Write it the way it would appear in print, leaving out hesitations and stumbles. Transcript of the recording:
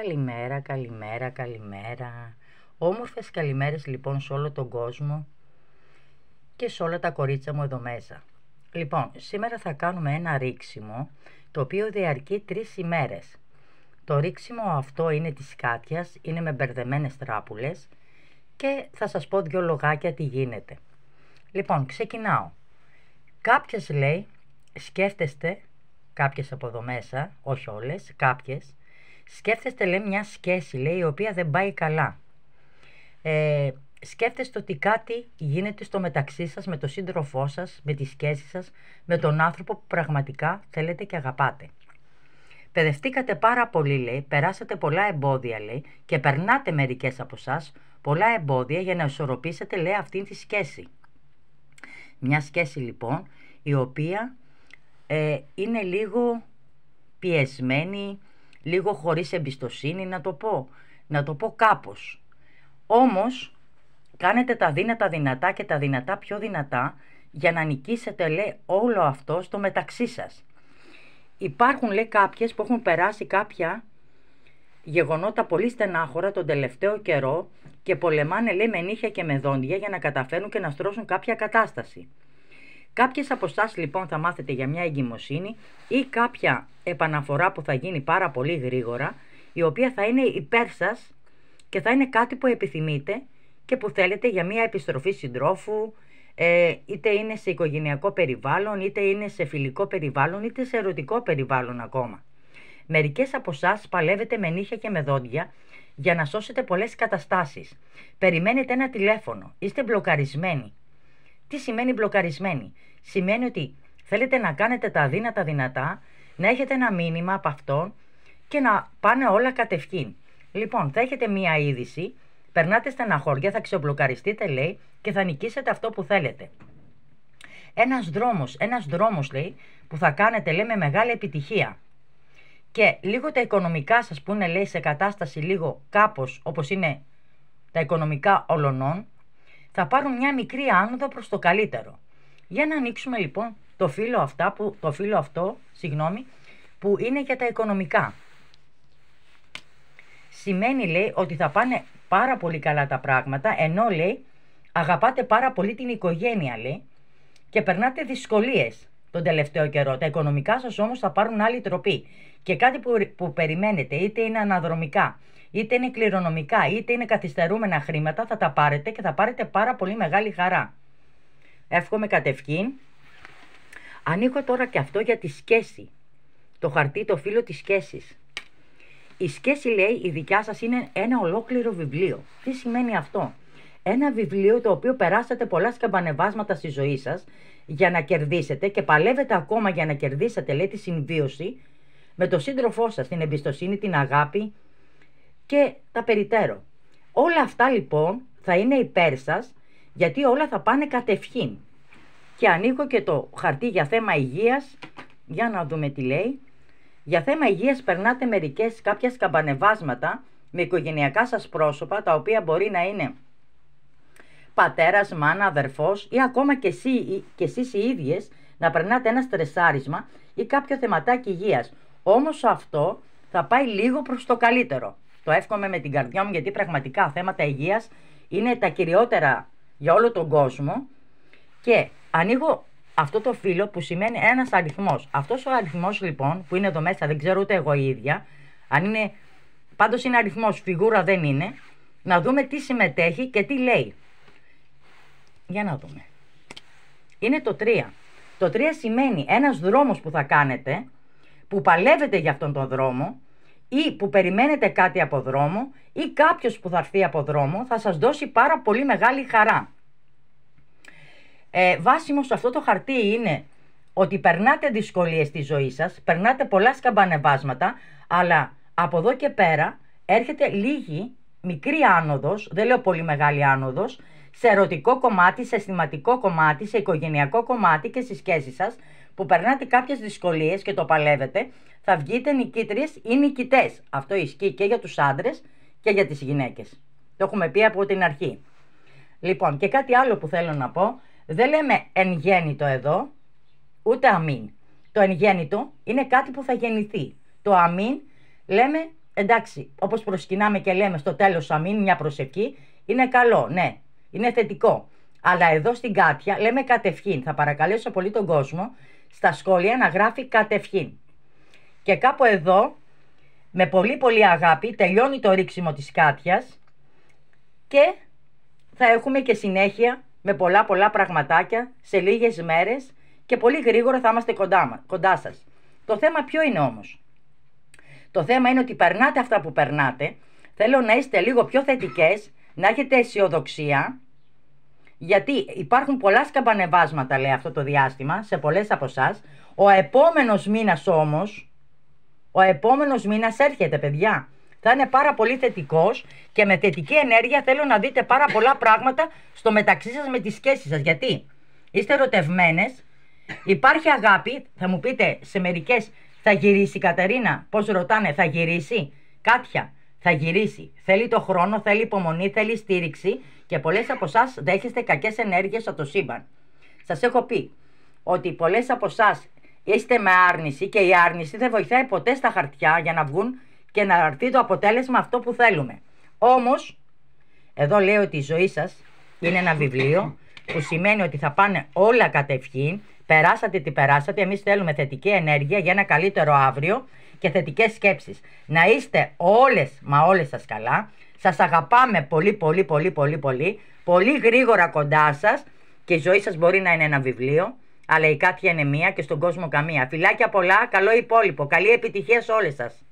Καλημέρα, καλημέρα, καλημέρα. Όμορφες καλημέρες λοιπόν σε όλο τον κόσμο και σε όλα τα κορίτσια μου εδώ μέσα. Λοιπόν, σήμερα θα κάνουμε ένα ρίξιμο το οποίο διαρκεί 3 ημέρες. Το ρίξιμο αυτό είναι της Κάτιας, είναι με μπερδεμένες τράπουλες και θα σας πω 2 λογάκια τι γίνεται. Λοιπόν, ξεκινάω. Κάποιες λέει, σκέφτεστε, κάποιες από εδώ μέσα, όχι όλες, κάποιες, σκέφτεστε λέει μια σχέση λέει η οποία δεν πάει καλά. Σκέφτεστε ότι κάτι γίνεται στο μεταξύ σας με τον σύντροφό σας, με τη σχέση σας, με τον άνθρωπο που πραγματικά θέλετε και αγαπάτε. Παιδευτήκατε πάρα πολύ λέει, περάσατε πολλά εμπόδια λέει και περνάτε μερικές από εσάς πολλά εμπόδια για να ισορροπήσετε λέει αυτήν τη σχέση. Μια σχέση λοιπόν η οποία είναι λίγο πιεσμένη, λίγο χωρίς εμπιστοσύνη να το πω κάπως. Όμως κάνετε τα δύνατα δυνατά και τα δυνατά πιο δυνατά για να νικήσετε λέει όλο αυτό στο μεταξύ σας. Υπάρχουν λέει κάποιες που έχουν περάσει κάποια γεγονότα πολύ στενάχωρα τον τελευταίο καιρό και πολεμάνε λέει με νύχια και με δόντια για να καταφέρουν και να στρώσουν κάποια κατάσταση. Κάποιες από εσάς λοιπόν θα μάθετε για μια εγκυμοσύνη ή κάποια επαναφορά που θα γίνει πάρα πολύ γρήγορα, η οποία θα είναι υπέρ σας και θα είναι κάτι που επιθυμείτε και που θέλετε για μια επιστροφή συντρόφου, είτε είναι σε οικογενειακό περιβάλλον, είτε είναι σε φιλικό περιβάλλον, είτε σε ερωτικό περιβάλλον ακόμα. Μερικές από εσάς παλεύετε με νύχια και με δόντια για να σώσετε πολλές καταστάσεις. Περιμένετε ένα τηλέφωνο, είστε μπλοκαρισμένοι. Τι σημαίνει μπλοκαρισμένοι? Σημαίνει ότι θέλετε να κάνετε τα αδύνατα δυνατά, να έχετε ένα μήνυμα από αυτόν και να πάνε όλα κατευχήν. Λοιπόν, θα έχετε μία είδηση, περνάτε στεναχώρια, θα ξεμπλοκαριστείτε λέει και θα νικήσετε αυτό που θέλετε. Ένας δρόμος λέει που θα κάνετε λέει με μεγάλη επιτυχία. Και λίγο τα οικονομικά σας που είναι λέει σε κατάσταση λίγο κάπως όπως είναι τα οικονομικά ολονών, θα πάρουν μια μικρή άνοδο προς το καλύτερο. Για να ανοίξουμε λοιπόν το φύλλο αυτό που είναι για τα οικονομικά. Σημαίνει λέει ότι θα πάνε πάρα πολύ καλά τα πράγματα, ενώ λέει αγαπάτε πάρα πολύ την οικογένεια λέει και περνάτε δυσκολίες τον τελευταίο καιρό. Τα οικονομικά σας όμως θα πάρουν άλλη τροπή και κάτι που περιμένετε, είτε είναι αναδρομικά, είτε είναι κληρονομικά, είτε είναι καθυστερούμενα χρήματα, θα τα πάρετε και θα πάρετε πάρα πολύ μεγάλη χαρά. Εύχομαι κατευχήν. Ανοίγω τώρα και αυτό για τη σχέση. Το χαρτί, το φύλλο της σχέσης. Η σχέση λέει η δικιά σας είναι ένα ολόκληρο βιβλίο. Τι σημαίνει αυτό? Ένα βιβλίο το οποίο περάσατε πολλά σκαμπανεβάσματα στη ζωή σας για να κερδίσετε και παλεύετε ακόμα για να κερδίσετε λέει τη συμβίωση με τον σύντροφό σας, την εμπιστοσύνη, την αγάπη και τα περιττέρω. Όλα αυτά λοιπόν θα είναι υπέρ σας γιατί όλα θα πάνε κατευχήν. Και ανοίγω και το χαρτί για θέμα υγείας, για να δούμε τι λέει. Για θέμα υγείας περνάτε κάποια σκαμπανεβάσματα με οικογενειακά σας πρόσωπα, τα οποία μπορεί να είναι πατέρας, μάνα, αδερφός ή ακόμα και εσείς οι ίδιες να περνάτε ένα στρεσάρισμα ή κάποιο θεματάκι υγείας. Όμως αυτό θα πάει λίγο προς το καλύτερο. Το εύχομαι με την καρδιά μου γιατί πραγματικά θέματα υγείας είναι τα κυριότερα για όλο τον κόσμο. Και ανοίγω αυτό το φύλλο που σημαίνει ένας αριθμός. Αυτός ο αριθμός λοιπόν που είναι εδώ μέσα, δεν ξέρω ούτε εγώ η ίδια, αν είναι, πάντως είναι αριθμός, φιγούρα δεν είναι, να δούμε τι συμμετέχει και τι λέει. Για να δούμε. Είναι το 3. Το 3 σημαίνει ένας δρόμος που θα κάνετε, που παλεύετε για αυτόν τον δρόμο ή που περιμένετε κάτι από δρόμο ή κάποιος που θα έρθει από δρόμο θα σας δώσει πάρα πολύ μεγάλη χαρά. Βάσιμο σε αυτό το χαρτί είναι ότι περνάτε δυσκολίες στη ζωή σας, περνάτε πολλά σκαμπανεβάσματα, αλλά από εδώ και πέρα έρχεται λίγη, μικρή άνοδος, δεν λέω πολύ μεγάλη άνοδος, σε ερωτικό κομμάτι, σε αισθηματικό κομμάτι, σε οικογενειακό κομμάτι και στις σχέσεις σας, που περνάτε κάποιες δυσκολίες και το παλεύετε, θα βγείτε νικήτριες ή νικητές. Αυτό ισχύει και για τους άντρες και για τις γυναίκες. Το έχουμε πει από την αρχή. Λοιπόν, και κάτι άλλο που θέλω να πω, δεν λέμε εν γέννητο εδώ, ούτε αμήν. Το εν γέννητο είναι κάτι που θα γεννηθεί. Το αμήν λέμε εντάξει, όπως προσκυνάμε και λέμε στο τέλος αμήν, μια προσευχή, είναι καλό, ναι, είναι θετικό. Αλλά εδώ στην Κάτια λέμε κατευχήν. Θα παρακαλέσω πολύ τον κόσμο στα σχόλια να γράφει κατευχήν. Και κάπου εδώ, με πολύ πολύ αγάπη, τελειώνει το ρίξιμο της Κάτιας και θα έχουμε και συνέχεια με πολλά πολλά πραγματάκια σε λίγες μέρες και πολύ γρήγορα θα είμαστε κοντά σας. Το θέμα ποιο είναι όμως? Το θέμα είναι ότι περνάτε αυτά που περνάτε. Θέλω να είστε λίγο πιο θετικές, να έχετε αισιοδοξία, γιατί υπάρχουν πολλά σκαμπανεβάσματα, λέει, αυτό το διάστημα σε πολλές από εσάς. Ο επόμενος μήνας όμως, ο επόμενος μήνας έρχεται, παιδιά. Θα είναι πάρα πολύ θετικός και με θετική ενέργεια θέλω να δείτε πάρα πολλά πράγματα στο μεταξύ σας με τις σχέσεις σας. Γιατί είστε ερωτευμένες, υπάρχει αγάπη. Θα μου πείτε σε μερικές, θα γυρίσει η Κατερίνα? Πώς ρωτάνε, θα γυρίσει? Κάτια, θα γυρίσει. Θέλει το χρόνο, θέλει υπομονή, θέλει στήριξη και πολλές από εσάς δέχεστε κακές ενέργειες από το σύμπαν. Σας έχω πει ότι πολλές από εσάς είστε με άρνηση και η άρνηση δεν βοηθάει ποτέ στα χαρτιά για να βγουν και να έρθει το αποτέλεσμα αυτό που θέλουμε. Όμως, εδώ λέει ότι η ζωή σας είναι ένα βιβλίο που σημαίνει ότι θα πάνε όλα κατευχήν. Περάσατε τι περάσατε, εμείς θέλουμε θετική ενέργεια για ένα καλύτερο αύριο και θετικές σκέψεις. Να είστε όλες, μα όλες σας καλά. Σας αγαπάμε πολύ πολύ πολύ πολύ πολύ. Πολύ γρήγορα κοντά σας και η ζωή σας μπορεί να είναι ένα βιβλίο, αλλά η Κάτια είναι μία και στον κόσμο καμία. Φιλάκια πολλά, καλό υπόλοιπο, καλή επιτυχία σε όλες σας.